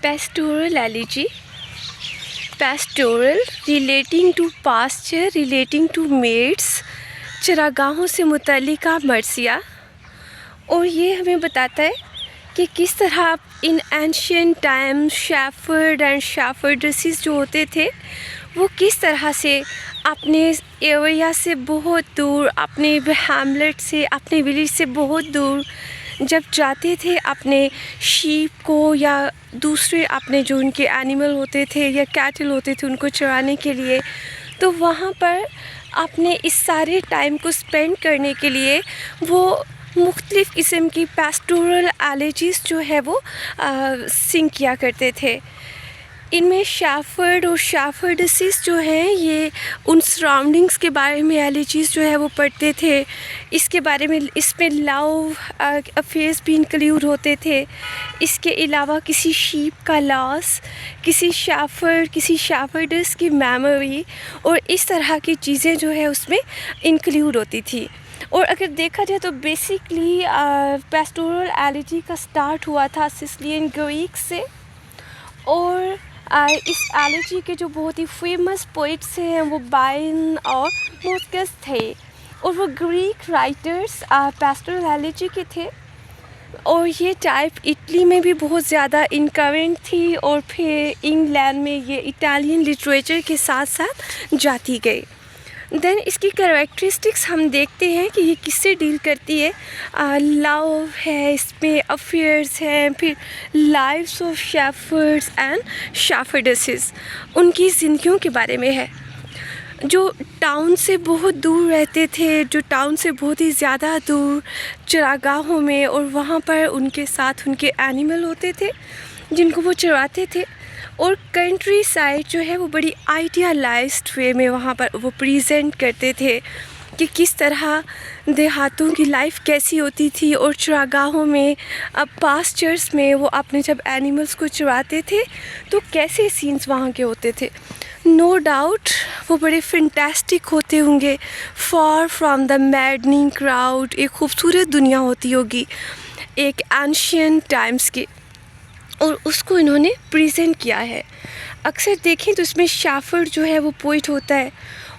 Pastoral elegy. Pastoral relating to pasture, relating to mates, चरागाहों से मुतल्लिका मर्सिया। और ये हमें बताता है कि किस तरह in ancient times shepherd and shepherdesses जो होते थे वो किस तरह से अपने एरिया से बहुत दूर, अपने हैमलेट से, अपने विलेज से बहुत दूर जब जाते थे अपने शीप को या दूसरे अपने जो उनके एनिमल होते थे या कैटल होते थे उनको चराने के लिए, तो वहाँ पर अपने इस सारे टाइम को स्पेंड करने के लिए वो मुख्तलिफ़ किस्म की पेस्टोरल एलेजीज़ जो है वो सिंग किया करते थे। इनमें शेफर्ड और शेफर्डेसेस जो हैं ये उन सराउंडिंग्स के बारे में एलेजीज़ जो है वो पढ़ते थे। इसके बारे में इसमें लव अफेयर्स भी इंक्लूड होते थे। इसके अलावा किसी शीप का लॉस, किसी शेफर्डेस की मेमोरी और इस तरह की चीज़ें जो है उसमें इंक्लूड होती थी। और अगर देखा जाए तो बेसिकली पेस्टोरल एलेजी का स्टार्ट हुआ था सिसिलियन ग्रीक से। और इस एलेजी के जो बहुत ही फेमस पोइट्स हैं वो बायरन और मोस्कस थे और वो ग्रीक राइटर्स पेस्टोरल एलेजी के थे। और ये टाइप इटली में भी बहुत ज़्यादा इनकरेंट थी और फिर इंग्लैंड में ये इटालियन लिटरेचर के साथ साथ जाती गई। देन इसकी कैरेक्टरिस्टिक्स हम देखते हैं कि ये किससे डील करती है। लव है, इसमें अफेयर्स हैं, फिर लाइव्स ऑफ शेफर्ड्स एंड शेफर्डेसेस, उनकी ज़िंदगियों के बारे में है जो टाउन से बहुत दूर रहते थे, जो टाउन से बहुत ही ज़्यादा दूर चरागाहों में, और वहाँ पर उनके साथ उनके एनिमल होते थे जिनको वो चराते थे। और कंट्री साइड जो है वो बड़ी आइडियलाइज्ड वे में वहाँ पर वो प्रेजेंट करते थे कि किस तरह देहातों की लाइफ कैसी होती थी और चरागाहों में, अब पास्चर्स में वो अपने जब एनिमल्स को चराते थे तो कैसे सीन्स वहाँ के होते थे। नो डाउट वो बड़े फैंटास्टिक होते होंगे, far from the maddening crowd, एक खूबसूरत दुनिया होती होगी एक एंशियंट टाइम्स की, और उसको इन्होंने प्रेजेंट किया है। अक्सर देखें तो इसमें शेफर्ड जो है वो पोइट होता है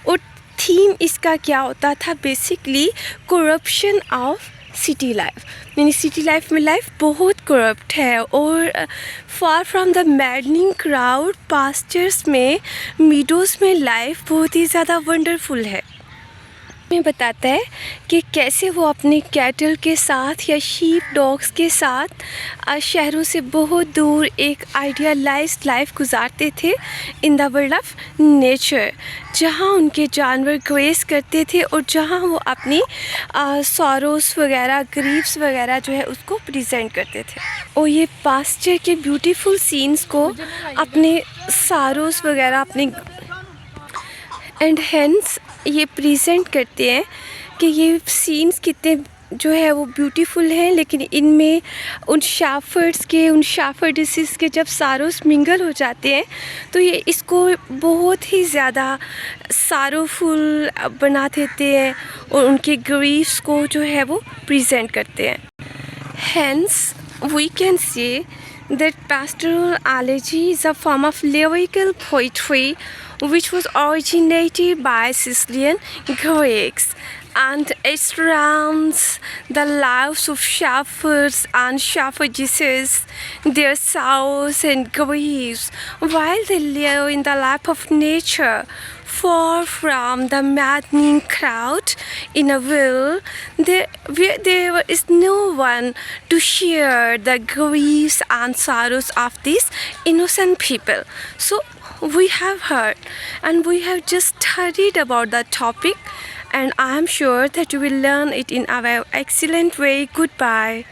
और थीम इसका क्या होता था, basically corruption of city life, यानी सिटी लाइफ में लाइफ बहुत करप्ट है। और far from the maddening crowd, pastures में, मीडोज़ में लाइफ बहुत ही ज़्यादा वंडरफुल है। में बताता है कि कैसे वो अपने कैटल के साथ या शीप डॉग्स के साथ शहरों से बहुत दूर एक आइडियलाइज्ड लाइफ गुजारते थे in the world of nature, जहाँ उनके जानवर ग्रेस करते थे और जहाँ वो अपनी सॉरोस वगैरह, ग्रीफ्स वगैरह जो है उसको प्रेजेंट करते थे। और ये पास्चर के ब्यूटीफुल सीन्स को अपने सॉरोस वगैरह अपने एंड हेंस ये प्रेजेंट करते हैं कि ये सीन्स कितने जो है वो ब्यूटीफुल हैं, लेकिन इनमें उन शेफर्ड्स के, उन शेफर्डेसेस के जब सारोस मिंगल हो जाते हैं तो ये इसको बहुत ही ज़्यादा सारोफुल बना देते हैं और उनके ग्रीफ्स को जो है वो प्रेजेंट करते हैं। Hence we can say that pastoral elegy is a form of lyrical poetry which was originated by Sicilian Greeks, and it surrounds the lives of shepherds and shepherdesses, their sorrows and griefs, while they live in the life of nature, far from the maddening crowd in a world where there is no one to share the griefs and sorrows of these innocent people. So we have heard and we have just studied about the topic, and I am sure that you will learn it in a very excellent way. Goodbye.